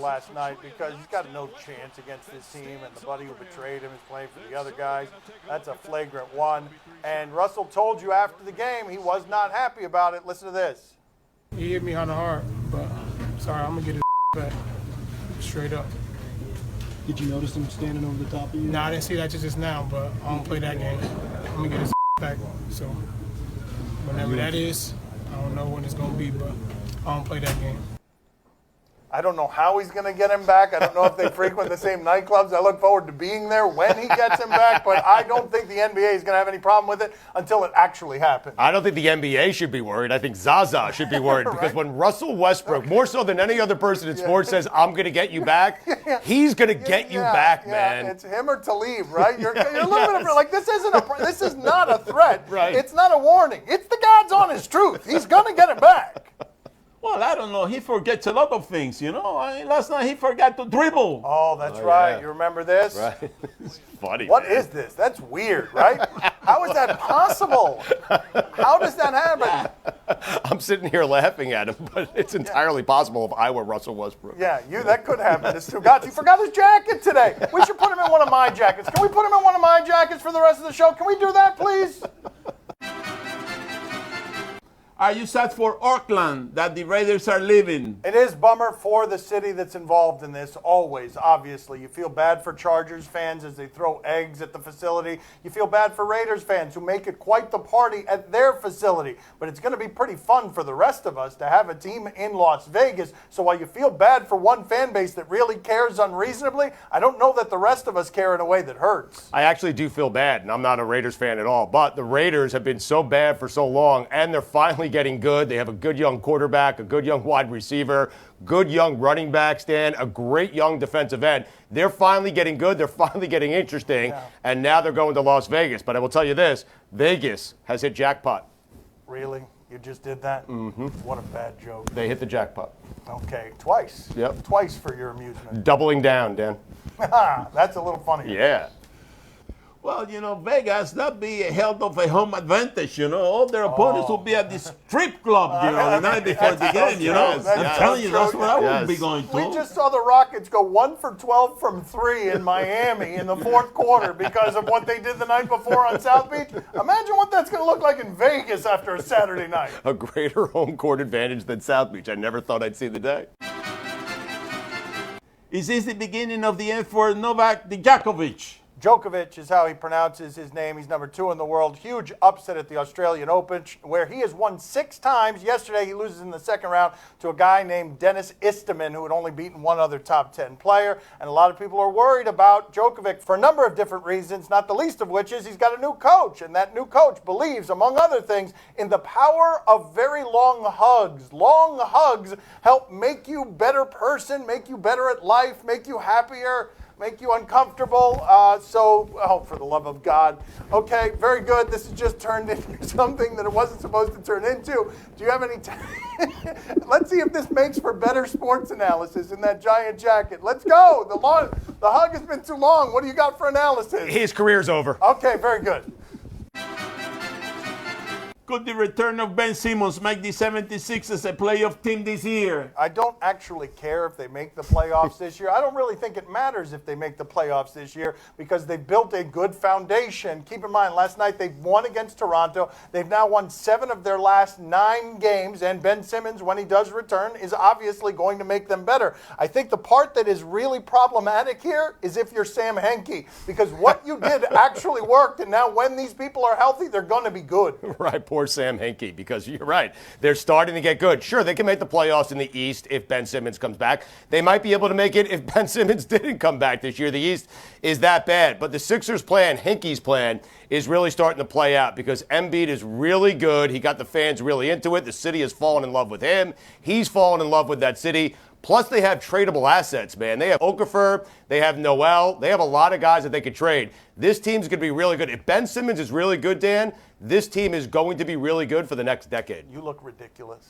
last night because he's got no chance against this team, and the buddy who betrayed him is playing for the other guys. That's a flagrant one. And Russell told you after the game he was not happy about it. Listen to this. He hit me on the heart, but sorry, I'm going to get his back straight up. Did you notice him standing over the top of you? No, I didn't see that just now, but I don't play that game. I'm going to get his back. So whenever that is, I don't know when it's going to be, but I don't play that game. I don't know how he's going to get him back. I don't know if they frequent the same nightclubs. I look forward to being there when he gets him back, but I don't think the NBA is going to have any problem with it until it actually happens. I don't think the NBA should be worried. I think Zaza should be worried Right? because when Russell Westbrook, more so than any other person in sports, says, I'm going to get you back, he's going to get you back, man. It's him or Talib, right? You're a little bit of like, this is not a threat. Right. It's not a warning. It's the God's honest truth. He's going to get it back. Well, I don't know. He forgets a lot of things, you know. Last night he forgot to dribble. Oh, that's right. Yeah. You remember this? Right. It's funny. What man. is this? That's weird, right? How is that possible? How does that happen? I'm sitting here laughing at him, but it's entirely possible if I were Russell Westbrook. Yeah, that could happen. This Stugotz, he forgot his jacket today. We should put him in one of my jackets. Can we put him in one of my jackets for the rest of the show? Can we do that, please? Are you sad for Auckland that the Raiders are leaving? It is bummer for the city that's involved in this, always, obviously. You feel bad for Chargers fans as they throw eggs at the facility. You feel bad for Raiders fans who make it quite the party at their facility. But it's going to be pretty fun for the rest of us to have a team in Las Vegas. So while you feel bad for one fan base that really cares unreasonably, I don't know that the rest of us care in a way that hurts. I actually do feel bad, and I'm not a Raiders fan at all, but the Raiders have been so bad for so long, and they're finally getting good. They have a good young quarterback, a good young wide receiver, good young running back, Stan, a great young defensive end. They're finally getting good. They're finally getting interesting, and now they're going to Las Vegas. But I will tell you this, Vegas has hit jackpot. Really? You just did that? Mm-hmm. What a bad joke. They hit the jackpot. Okay, twice. Yep. Twice for your amusement. Doubling down, Dan. That's a little funny. Yeah. Well, you know, Vegas, that be a hell of a home advantage, you know. All their opponents will be at the strip club, you know, the night before the game, you know. I'm telling you, that's what I would be going to. We just saw the Rockets go 1 for 12 from 3 in Miami in the fourth quarter because of what they did the night before on South Beach. Imagine what that's going to look like in Vegas after a Saturday night. A greater home court advantage than South Beach. I never thought I'd see the day. Is this the beginning of the end for Novak Djokovic? Djokovic is how he pronounces his name. He's number 2 in the world. Huge upset at the Australian Open, where he has won 6 times. Yesterday, he loses in the second round to a guy named Dennis Istomin, who had only beaten one other top 10 player. And a lot of people are worried about Djokovic for a number of different reasons, not the least of which is he's got a new coach. And that new coach believes, among other things, in the power of very long hugs. Long hugs help make you a better person, make you better at life, make you happier, make you uncomfortable. For the love of God. Okay, very good. This has just turned into something that it wasn't supposed to turn into. Do you have any Let's see if this makes for better sports analysis in that giant jacket. Let's go. The hug has been too long. What do you got for analysis? His career's over. Okay, very good. Could the return of Ben Simmons make the 76ers a playoff team this year? I don't actually care if they make the playoffs this year. I don't really think it matters if they make the playoffs this year because they built a good foundation. Keep in mind, last night they won against Toronto. They've now won 7 of their last 9 games, and Ben Simmons, when he does return, is obviously going to make them better. I think the part that is really problematic here is if you're Sam Henke, because what you did actually worked, and now when these people are healthy, they're going to be good. Right, poor Sam Hinkie, because you're right. They're starting to get good. Sure, they can make the playoffs in the East if Ben Simmons comes back. They might be able to make it if Ben Simmons didn't come back this year. The East is that bad. But the Sixers' plan, Hinkie's plan, is really starting to play out because Embiid is really good. He got the fans really into it. The city has fallen in love with him. He's fallen in love with that city. Plus, they have tradable assets, man. They have Okafor. They have Noel. They have a lot of guys that they could trade. This team's going to be really good. If Ben Simmons is really good, Dan, this team is going to be really good for the next decade. You look ridiculous.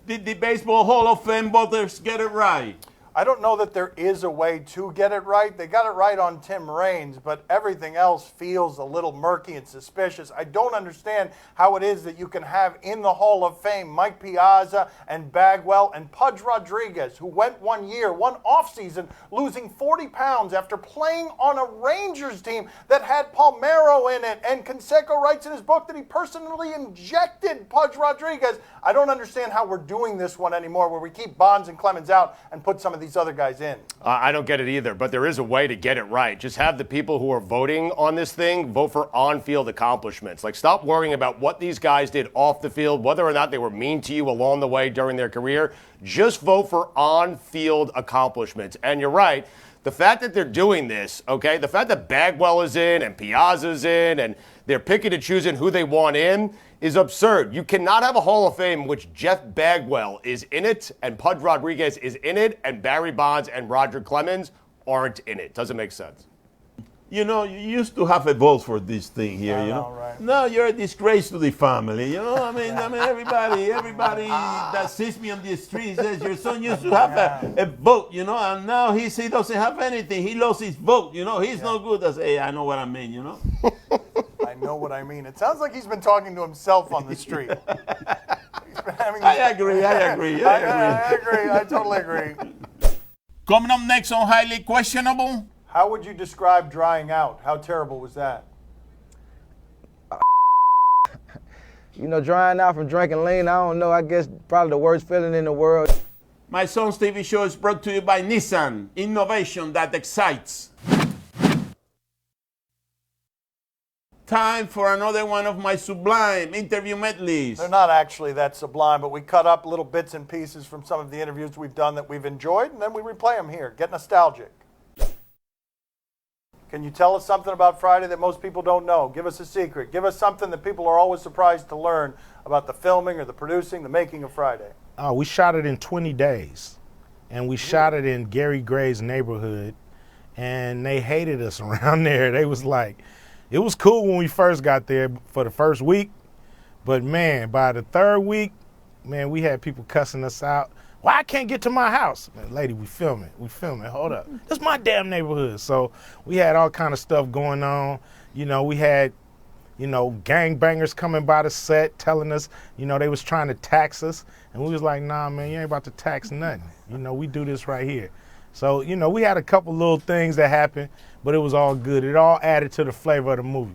Did the Baseball Hall of Fame voters get it right? I don't know that there is a way to get it right. They got it right on Tim Raines, but everything else feels a little murky and suspicious. I don't understand how it is that you can have in the Hall of Fame Mike Piazza and Bagwell and Pudge Rodriguez, who went one offseason, losing 40 pounds after playing on a Rangers team that had Palmeiro in it. And Canseco writes in his book that he personally injected Pudge Rodriguez. I don't understand how we're doing this one anymore, where we keep Bonds and Clemens out and put some of these other guys in. I don't get it either, but there is a way to get it right. Just have the people who are voting on this thing vote for on-field accomplishments. Like, stop worrying about what these guys did off the field, whether or not they were mean to you along the way during their career. Just vote for on-field accomplishments. And you're right. The fact that they're doing this, okay, the fact that Bagwell is in and Piazza's in and they're picking and choosing who they want in is absurd. You cannot have a Hall of Fame in which Jeff Bagwell is in it and Pudge Rodriguez is in it and Barry Bonds and Roger Clemens aren't in it. Doesn't make sense. You know, you used to have a vote for this thing here, you know. Right. No, you're a disgrace to the family, you know. I mean, everybody that sees me on the street says your son used to have a vote, you know, and now he doesn't have anything. He lost his vote, you know. He's no good. I say, hey, I know what I mean, you know. I know what I mean. It sounds like he's been talking to himself on the street. I agree. I agree. I totally agree. Coming up next on Highly Questionable. How would you describe drying out? How terrible was that? You know, drying out from drinking lean, I don't know, I guess probably the worst feeling in the world. My son's TV show is brought to you by Nissan. Innovation that excites. Time for another one of my sublime interview medleys. They're not actually that sublime, but we cut up little bits and pieces from some of the interviews we've done that we've enjoyed, and then we replay them here. Get nostalgic. Can you tell us something about Friday that most people don't know? Give us a secret. Give us something that people are always surprised to learn about the filming or the producing, the making of Friday. We shot it in 20 days, and we shot it in Gary Gray's neighborhood, and they hated us around there. They was like, it was cool when we first got there for the first week, but man, by the third week, man, we had people cussing us out. Why I can't get to my house? Man, lady, we filming. Hold up. This is my damn neighborhood. So we had all kind of stuff going on. You know, we had, you know, gangbangers coming by the set telling us, you know, they was trying to tax us. And we was like, nah, man, you ain't about to tax nothing. You know, we do this right here. So, you know, we had a couple little things that happened, but it was all good. It all added to the flavor of the movie.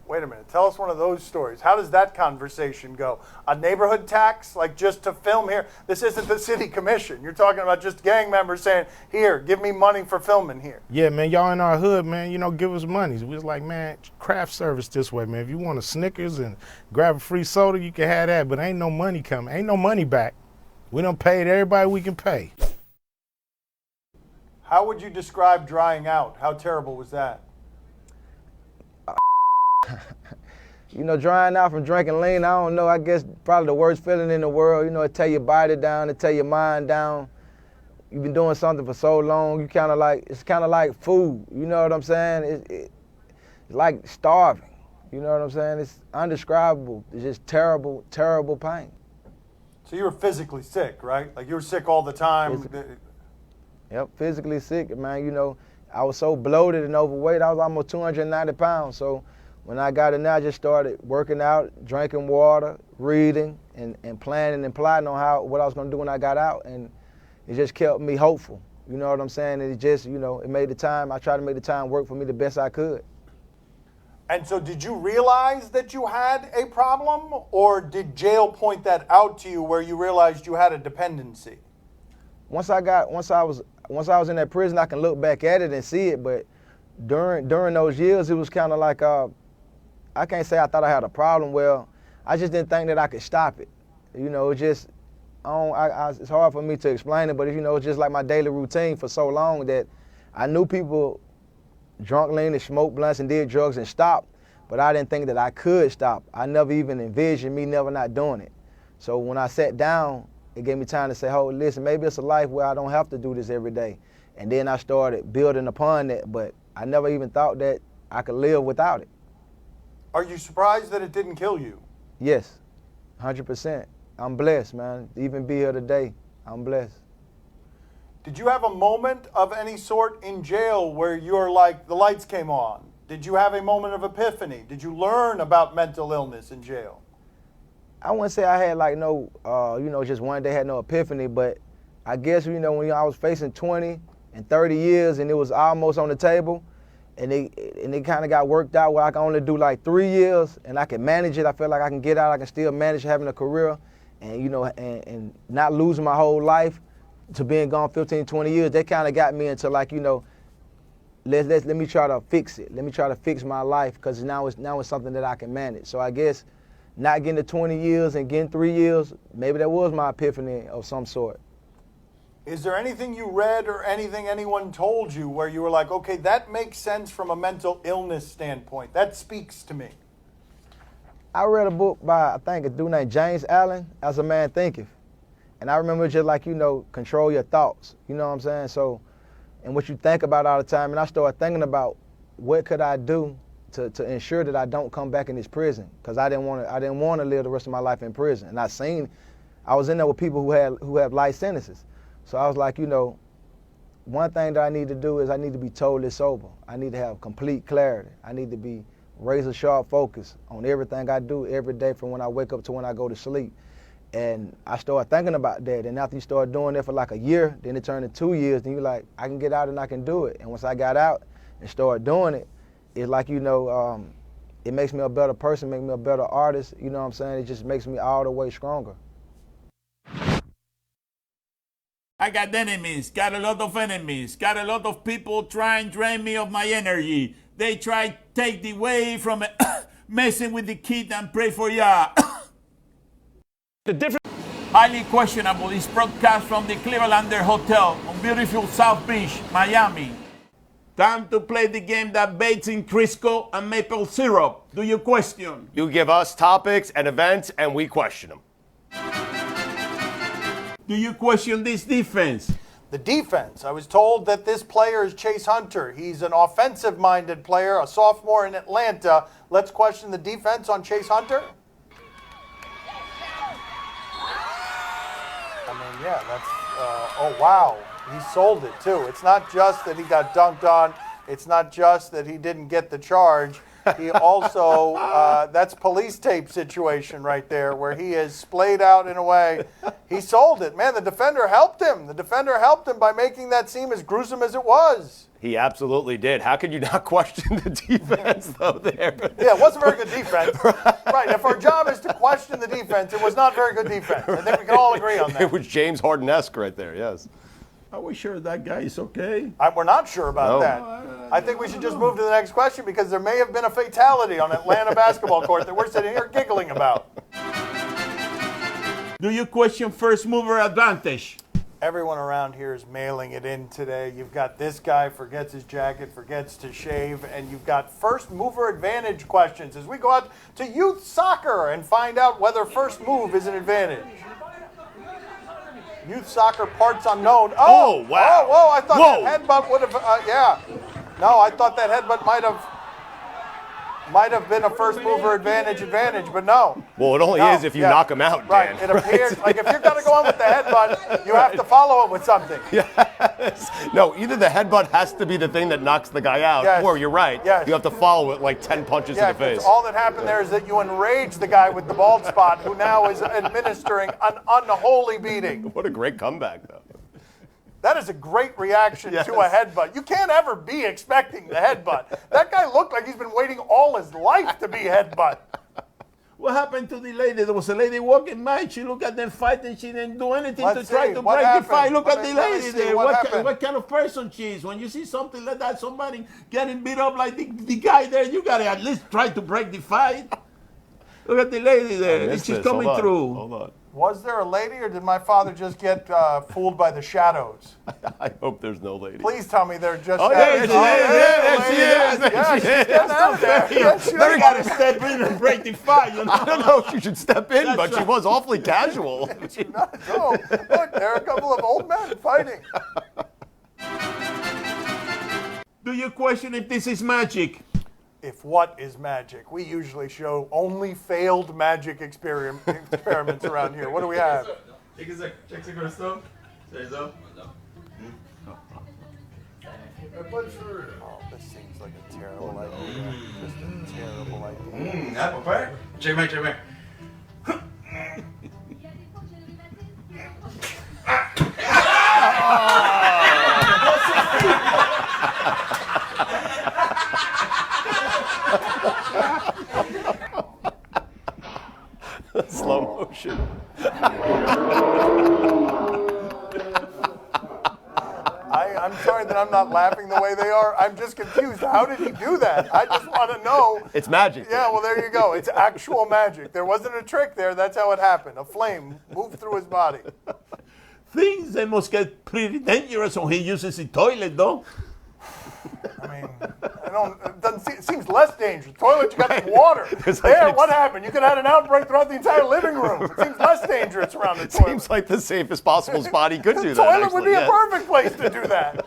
Wait a minute. Tell us one of those stories. How does that conversation go? A neighborhood tax, like just to film here? This isn't the city commission. You're talking about just gang members saying, here, give me money for filming here. Yeah, man, y'all in our hood, man, you know, give us money. We was like, man, craft service this way, man. If you want a Snickers and grab a free soda, you can have that, but ain't no money coming. Ain't no money back. We done paid everybody we can pay. How would you describe drying out? How terrible was that? You know, drying out from drinking lean, I don't know, I guess probably the worst feeling in the world. You know, it tear your body down, it tear your mind down. You've been doing something for so long, it's kind of like food, you know what I'm saying? It's like starving, you know what I'm saying? It's undescribable, it's just terrible, terrible pain. So you were physically sick, right? Like you were sick all the time? Yep, physically sick, man. You know, I was so bloated and overweight, I was almost 290 pounds, so when I got in there, I just started working out, drinking water, reading, and planning and plotting on what I was going to do when I got out. And it just kept me hopeful. You know what I'm saying? And it just, you know, it made the time, I tried to make the time work for me the best I could. And so did you realize that you had a problem, or did jail point that out to you where you realized you had a dependency? Once I was in that prison, I can look back at it and see it, but during those years, it was kind of like, I can't say I thought I had a problem. Well, I just didn't think that I could stop it. You know, it just, it's hard for me to explain it, but you know, it's just like my daily routine for so long that I knew people drunk lean and smoked blunts and did drugs and stopped, but I didn't think that I could stop. I never even envisioned me never not doing it. So when I sat down, it gave me time to say, oh, listen, maybe it's a life where I don't have to do this every day. And then I started building upon that, but I never even thought that I could live without it. Are you surprised that it didn't kill you? Yes, 100%. I'm blessed, man. To even be here today, I'm blessed. Did you have a moment of any sort in jail where you're like, the lights came on? Did you have a moment of epiphany? Did you learn about mental illness in jail? I wouldn't say I had like no, just one day had no epiphany, but I guess, when I was facing 20 and 30 years and it was almost on the table and it kind of got worked out where I can only do like 3 years and I can manage it. I feel like I can get out, I can still manage having a career and, and not losing my whole life to being gone 15, 20 years. That kind of got me into like, let me try to fix it. Let me try to fix my life because now it's something that I can manage. So I guess not getting to 20 years and getting 3 years, maybe that was my epiphany of some sort. Is there anything you read or anything anyone told you where you were like, okay, that makes sense from a mental illness standpoint. That speaks to me? I read a book by, I think, a dude named James Allen, As a Man Thinketh. And I remember just like, control your thoughts. You know what I'm saying? So, and what you think about all the time. And I started thinking about what could I do to ensure that I don't come back in this prison, because I didn't want to live the rest of my life in prison. And I was in there with people who have life sentences. So I was like, one thing that I need to do is I need to be totally sober. I need to have complete clarity. I need to be razor sharp focused on everything I do every day from when I wake up to when I go to sleep. And I started thinking about that. And after you start doing that for like a year, then it turned to 2 years, then you're like, I can get out and I can do it. And once I got out and started doing it, it's like, it makes me a better person, makes me a better artist. You know what I'm saying? It just makes me all the way stronger. I got enemies, got a lot of enemies, got a lot of people trying to drain me of my energy. They try to take the way from messing with the kid and pray for ya. The difference. Highly questionable is broadcast from the Clevelander Hotel on beautiful South Beach, Miami. Time to play the game that baits in Crisco and maple syrup. Do you question? You give us topics and events, and we question them. Do you question this defense? The defense. I was told that this player is Chase Hunter. He's an offensive-minded player, a sophomore in Atlanta. Let's question the defense on Chase Hunter. I mean, yeah, that's, oh, wow. He sold it, too. It's not just that he got dunked on. It's not just that he didn't get the charge. He also, that's police tape situation right there where he is splayed out in a way. He sold it. Man, the defender helped him. The defender helped him by making that seem as gruesome as it was. He absolutely did. How could you not question the defense, though, there? Yeah, it wasn't very good defense. Right, if our job is to question the defense, it was not very good defense. I think we can all agree on that. It was James Harden-esque right there, yes. Are we sure that guy is okay? We're not sure about No. that. I think we should just move to the next question because there may have been a fatality on Atlanta basketball court that we're sitting here giggling about. Do you question first mover advantage? Everyone around here is mailing it in today. You've got this guy forgets his jacket, forgets to shave, and you've got first mover advantage questions as we go out to youth soccer and find out whether first move is an advantage. Youth soccer parts unknown. Oh, wow. Oh, whoa, I thought Whoa. that headbutt would have, yeah. No, I thought that headbutt might have been a first mover advantage, but no. Well, it only No, is if you yeah. knock him out, Right, Dan. it appears, like if you're going to go in with the headbutt, you have to follow it with something. Yes. No, either the headbutt has to be the thing that knocks the guy out, Yes. or you're right. Yes. You have to follow it like 10 punches Yeah, to the face. it's all that happened there is that you enraged the guy with the bald spot who now is administering an unholy beating. What a great comeback, though. That is a great reaction Yes. to a headbutt. You can't ever be expecting the headbutt. That guy looked like he's been waiting all his life to be headbutt. What happened to the lady? There was a lady walking by. She looked at them fighting. She didn't do anything Let's to try see. to What break happened? the fight. Look at Let the me lady see. there. What happened? What kind of person she is? When you see something like that, somebody getting beat up like the guy there, you got to at least try to break the fight. Look at the lady there. Missed She's this. coming Hold on. through. Hold on. Was there a lady or did my father just get fooled by the shadows? I hope there's no lady. Please tell me they're just Oh, yeah, shadows. she is. Yeah, lady. there she is. Yeah, she's getting out of there. Yes, she You is. got to step in and break the fight. You know? I don't know if she should step in, That's but she right. was awfully casual. Not at all. Look, there are a couple of old men fighting. Do you question if this is magic? If what is magic? We usually show only failed magic experiments around here. What do we have? Oh, this seems like a terrible idea. Just a terrible idea. Apple pie? Check back, check back. Slow motion. I'm sorry that I'm not laughing the way they are. I'm just confused. How did he do that? I just want to know. It's magic. Yeah, well, there you go. It's actual magic. There wasn't a trick there. That's how it happened. A flame moved through his body. Things they must get pretty dangerous when he uses the toilet, though. I mean, it seems less dangerous. Toilet, you got some water. There, what happened? You could have had an outbreak throughout the entire living room. It seems less dangerous around the toilet. Seems like the safest possible spot he could do The that. toilet would be a perfect place to do that.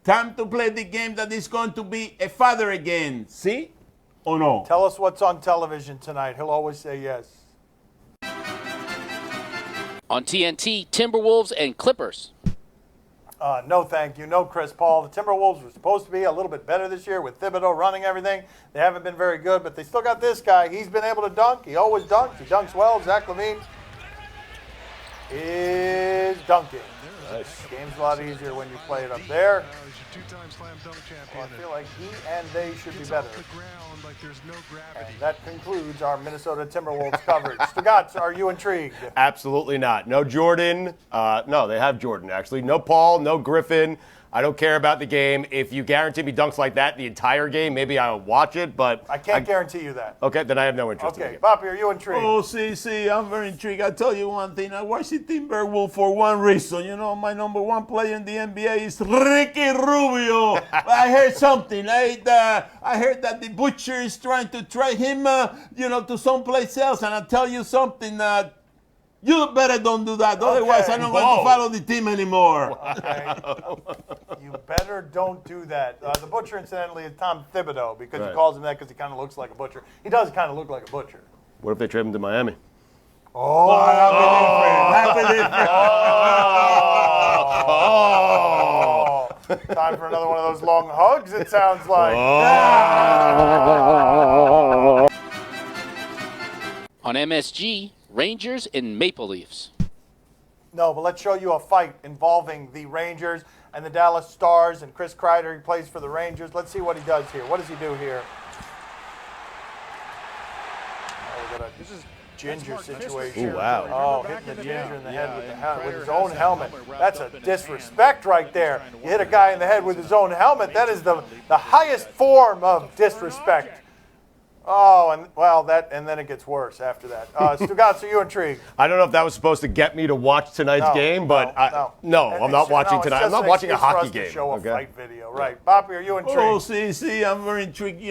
Time to play the game that is going to be a father again. See? Or no? Tell us what's on television tonight. He'll always say yes. On TNT, Timberwolves and Clippers. No, thank you. No, Chris Paul. The Timberwolves were supposed to be a little bit better this year with Thibodeau running everything. They haven't been very good, but they still got this guy. He's been able to dunk. He always dunks. He dunks well. Zach LaVine is dunking. Nice. Game's a lot easier when you play it up there. Well, I feel like he and they should be better. And that concludes our Minnesota Timberwolves coverage. Stugotz, are you intrigued? Absolutely not. No Jordan. No, they have Jordan, actually. No Paul, no Griffin. I don't care about the game. If you guarantee me dunks like that the entire game, maybe I'll watch it, but I can't guarantee you that. Okay, then I have no interest in Okay, it. Boppy, are you intrigued? Oh, see, I'm very intrigued. I'll tell you one thing. I watch the Timberwolves for one reason. You know, my number one player in the NBA is Ricky Rubio. I heard something. I heard that the Butcher is trying to trade him, to someplace else. And I'll tell you something. You better don't do that. Otherwise, I'm not going to follow the team anymore. Okay. You better don't do that. The Butcher, incidentally, is Tom Thibodeau because he calls him that because he kind of looks like a butcher. He does kind of look like a butcher. What if they trade him to Miami? Time for another one of those long hugs, it sounds like. On MSG, Rangers and Maple Leafs. No, but let's show you a fight involving the Rangers and the Dallas Stars and Chris Kreider. He plays for the Rangers. Let's see what he does here. What does he do here? Oh, we got a ginger situation. Ooh, wow. Oh, hitting the ginger in the head with his own helmet. That's a disrespect right there. You hit a guy in the head with his own helmet. That is the highest form of disrespect. Oh, and then it gets worse after that. Stugotz, are you intrigued? I don't know if that was supposed to get me to watch tonight's game, but no, I'm not watching tonight. I'm not watching a hockey game. To show a fight video, right? Boppy, are you intrigued? Oh, see, I'm very intrigued.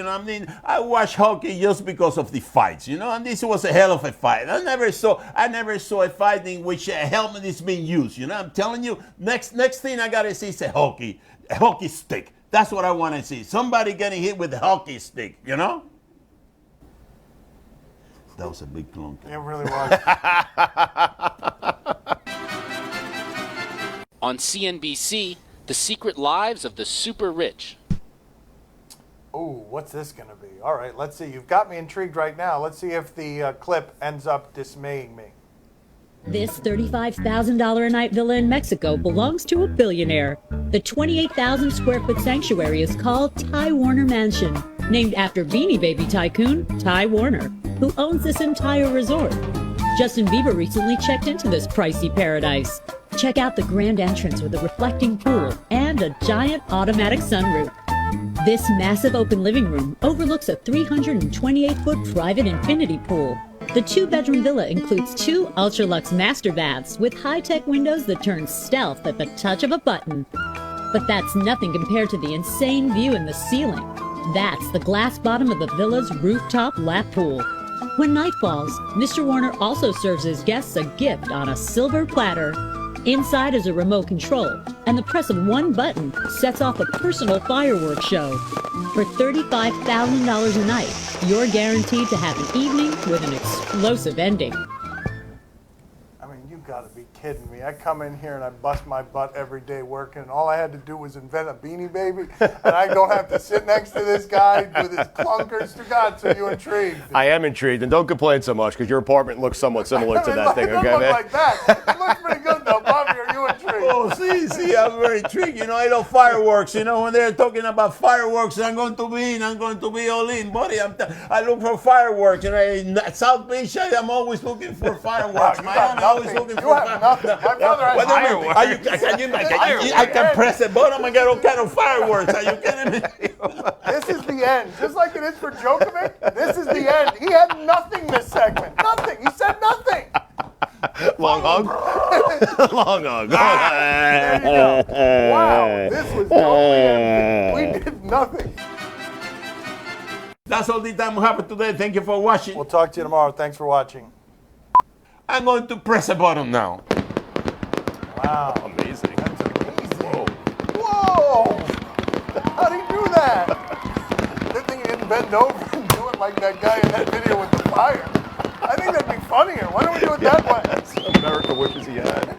I watch hockey just because of the fights, and this was a hell of a fight. I never saw a fight in which a helmet is being used. I'm telling you, next thing I gotta see is a hockey stick. That's what I want to see. Somebody getting hit with a hockey stick. That was a big clunk. It really was. On CNBC, The Secret Lives of the Super Rich. Ooh, what's this going to be? All right, let's see. You've got me intrigued right now. Let's see if the clip ends up dismaying me. This $35,000 a night villa in Mexico belongs to a billionaire. The 28,000 square foot sanctuary is called Ty Warner Mansion, named after Beanie Baby tycoon Ty Warner, who owns this entire resort. Justin Bieber recently checked into this pricey paradise. Check out the grand entrance with a reflecting pool and a giant automatic sunroof. This massive open living room overlooks a 328-foot private infinity pool. The two-bedroom villa includes 2 ultra-luxe master baths with high-tech windows that turn stealth at the touch of a button. But that's nothing compared to the insane view in the ceiling. That's the glass bottom of the villa's rooftop lap pool. When night falls, Mr. Warner also serves his guests a gift on a silver platter. Inside is a remote control, and the press of one button sets off a personal fireworks show. For $35,000 a night, you're guaranteed to have an evening with an explosive ending. I mean, you got to be kidding me. I come in here and I bust my butt every day working, and all I had to do was invent a Beanie Baby, and I don't have to sit next to this guy with his clunkers. Stugotz, are you intrigued? I am intrigued, and don't complain so much because your apartment looks somewhat similar to that thing, It doesn't okay, look man? like that. It looks pretty good, though. Bobby, are you intrigued? Oh, see, I'm very intrigued. You know, I love fireworks. You know, when they're talking about fireworks, I'm going to be all in, buddy. I look for fireworks. You know, in South Beach, I'm always looking for fireworks. You Miami, got always nothing. looking You for have nothing. My brother has fireworks. I can press a button and get all kind of fireworks. Are you kidding me? This is the end. Just like it is for Djokovic, this is the end. He had nothing this segment. Nothing. He said nothing. Long hug? Long hug. There you go. Wow. This was totally empty. We did nothing. That's all the time we have today. Thank you for watching. We'll talk to you tomorrow. Thanks for watching. I'm going to press a button now. Wow. Amazing. That's amazing. Whoa. How'd he do that? Good thing he didn't bend over and do it like that guy in that video with the fire. I think that'd be funnier. Why don't we do it that way? America wishes he had.